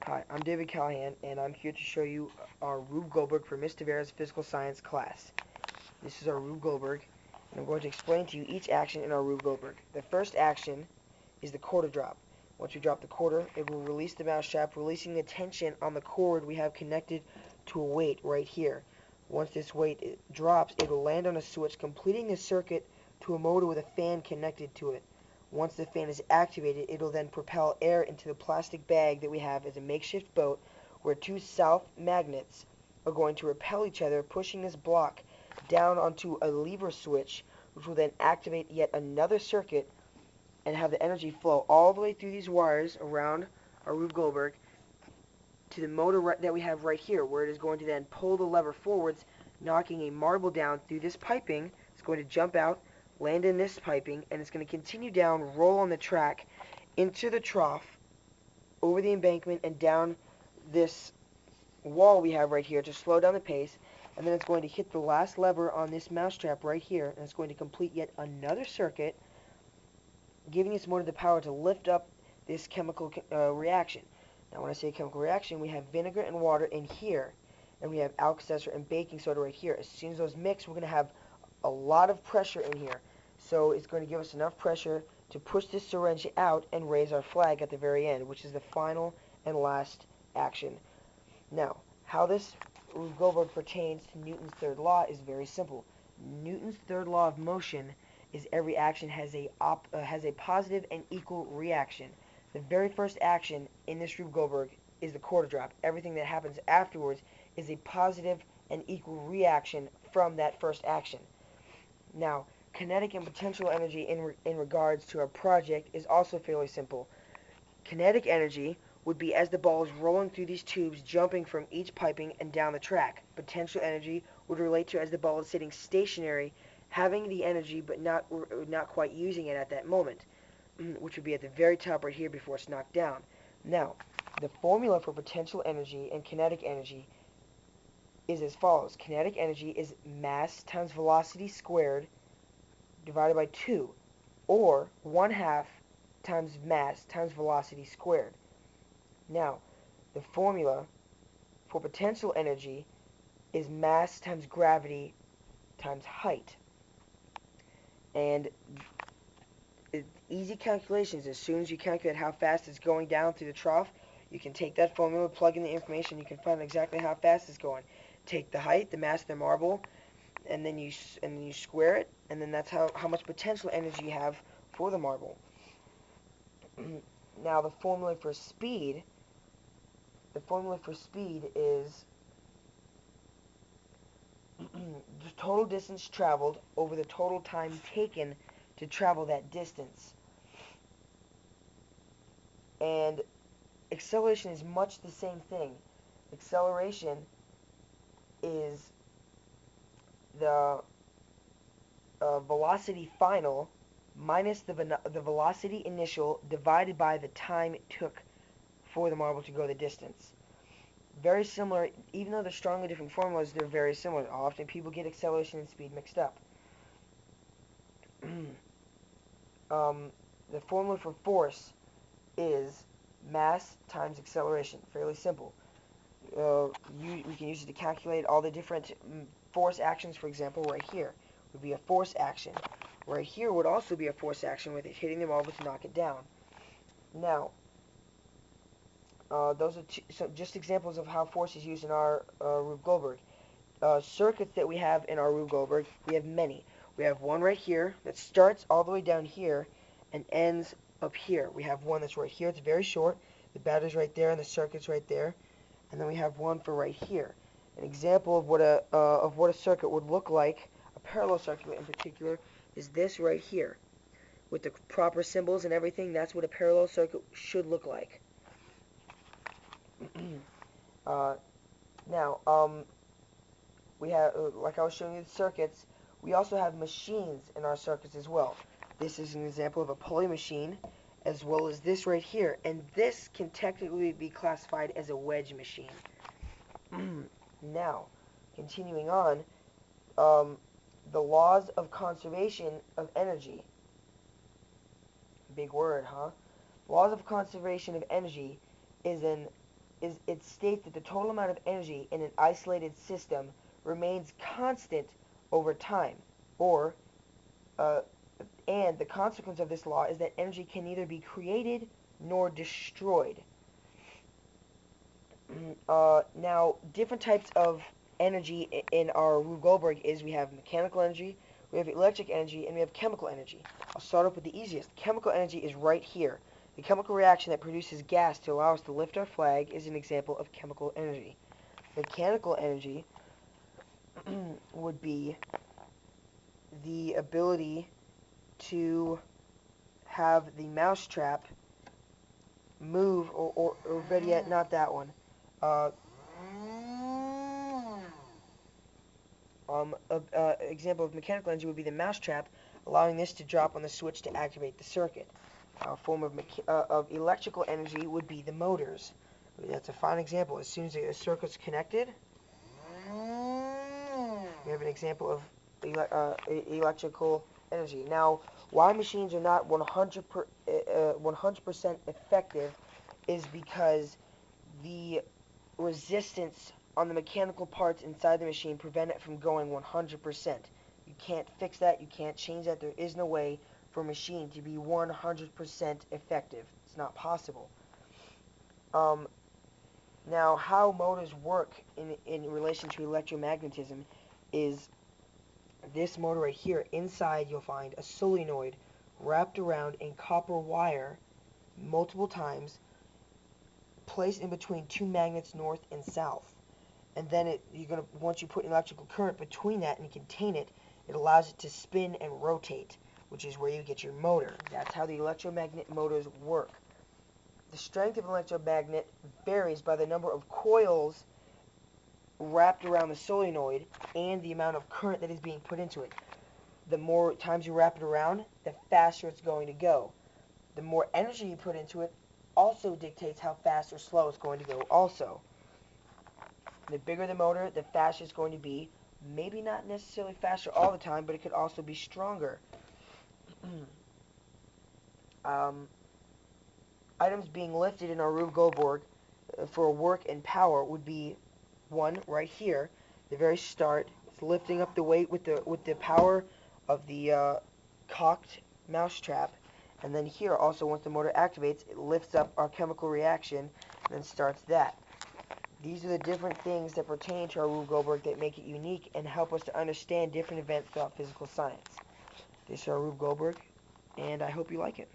Hi, I'm David Callahan, and I'm here to show you our Rube Goldberg for Mr. Vera's physical science class. This is our Rube Goldberg, and I'm going to explain to you each action in our Rube Goldberg. The first action is the quarter drop. Once we drop the quarter, it will release the mousetrap, releasing the tension on the cord we have connected to a weight right here. Once this weight drops, it will land on a switch, completing the circuit to a motor with a fan connected to it. Once the fan is activated, it will then propel air into the plastic bag that we have as a makeshift boat, where two south magnets are going to repel each other, pushing this block down onto a lever switch, which will then activate yet another circuit and have the energy flow all the way through these wires around our Rube Goldberg to the motor that we have right here, where it is going to then pull the lever forwards, knocking a marble down through this piping. It's going to jump out, land in this piping, and it's going to continue down, roll on the track into the trough, over the embankment, and down this wall we have right here to slow down the pace. And then it's going to hit the last lever on this mousetrap right here, and it's going to complete yet another circuit, giving its motor the power to lift up this chemical reaction. Now, when I say chemical reaction, we have vinegar and water in here, and we have Alka-Seltzer and baking soda right here. As soon as those mix, we're going to have a lot of pressure in here. So it's going to give us enough pressure to push this syringe out and raise our flag at the very end, which is the final and last action. Now, how this Rube Goldberg pertains to Newton's third law is very simple. Newton's third law of motion is every action has a positive and equal reaction. The very first action in this Rube Goldberg is the quarter drop. Everything that happens afterwards is a positive and equal reaction from that first action. Now, kinetic and potential energy in regards to our project is also fairly simple. Kinetic energy would be as the ball is rolling through these tubes, jumping from each piping and down the track. Potential energy would relate to as the ball is sitting stationary, having the energy but not quite using it at that moment, which would be at the very top right here before it's knocked down. Now, the formula for potential energy and kinetic energy is as follows. Kinetic energy is mass times velocity squared divided by 2, or 1/2 times mass times velocity squared. Now, the formula for potential energy is mass times gravity times height. And easy calculations. As soon as you calculate how fast it's going down through the trough, you can take that formula, plug in the information, you can find exactly how fast it's going. Take the height, the mass of the marble, and then you square it, and then that's how much potential energy you have for the marble. Now, the formula for speed is the total distance traveled over the total time taken to travel that distance. And acceleration is much the same thing. Acceleration is the velocity final minus the velocity initial divided by the time it took for the marble to go the distance. Very similar, even though they're strongly different formulas, they're very similar. Often people get acceleration and speed mixed up. The formula for force is mass times acceleration. Fairly simple. We can use it to calculate all the different force actions. For example, right here would be a force action. Right here would also be a force action with it hitting the marble to knock it down. Now, those are just examples of how force is used in our Rube Goldberg. Circuits that we have in our Rube Goldberg, we have many. We have one right here that starts all the way down here and ends up here. We have one that's right here. It's very short. The battery's right there and the circuit's right there. And then we have one for right here. An example of what a circuit would look like, a parallel circuit in particular, is this right here. With the proper symbols and everything, that's what a parallel circuit should look like. We have, like I was showing you the circuits, we also have machines in our circuits as well. This is an example of a pulley machine, as well as this right here, and this can technically be classified as a wedge machine. Now, continuing on, the laws of conservation of energy. Big word, huh? Laws of conservation of energy is is it states that the total amount of energy in an isolated system remains constant over time, or and the consequence of this law is that energy can neither be created nor destroyed. Now, different types of energy in our Rube Goldberg is we have mechanical energy, we have electric energy, and we have chemical energy. I'll start off with the easiest. Chemical energy is right here. The chemical reaction that produces gas to allow us to lift our flag is an example of chemical energy. Mechanical energy would be the ability to have the mousetrap move, or better yet, not that one. Example of mechanical energy would be the mousetrap, allowing this to drop on the switch to activate the circuit. A form of electrical energy would be the motors. That's a fine example. As soon as the circuit's connected, we have an example of electrical energy. Now, why machines are not 100% effective is because the resistance on the mechanical parts inside the machine prevent it from going 100%. You can't fix that. You can't change that. There is no way for a machine to be 100% effective. It's not possible. Now, how motors work in relation to electromagnetism is this motor right here. Inside, you'll find a solenoid wrapped around in copper wire multiple times, placed in between two magnets north and south. And then once you put an electrical current between that and contain it, it allows it to spin and rotate, which is where you get your motor. That's how the electromagnet motors work. The strength of an electromagnet varies by the number of coils wrapped around the solenoid and the amount of current that is being put into it. The more times you wrap it around, the faster it's going to go. The more energy you put into it also dictates how fast or slow it's going to go also. The bigger the motor, the faster it's going to be. Maybe not necessarily faster all the time, but it could also be stronger. Items being lifted in our Rube Goldberg for work and power would be one right here, the very start. It's lifting up the weight with the power of the cocked mousetrap, and then here also, once the motor activates, it lifts up our chemical reaction and then starts that. These are the different things that pertain to our Rube Goldberg that make it unique and help us to understand different events throughout physical science. This is our Rube Goldberg, and I hope you like it.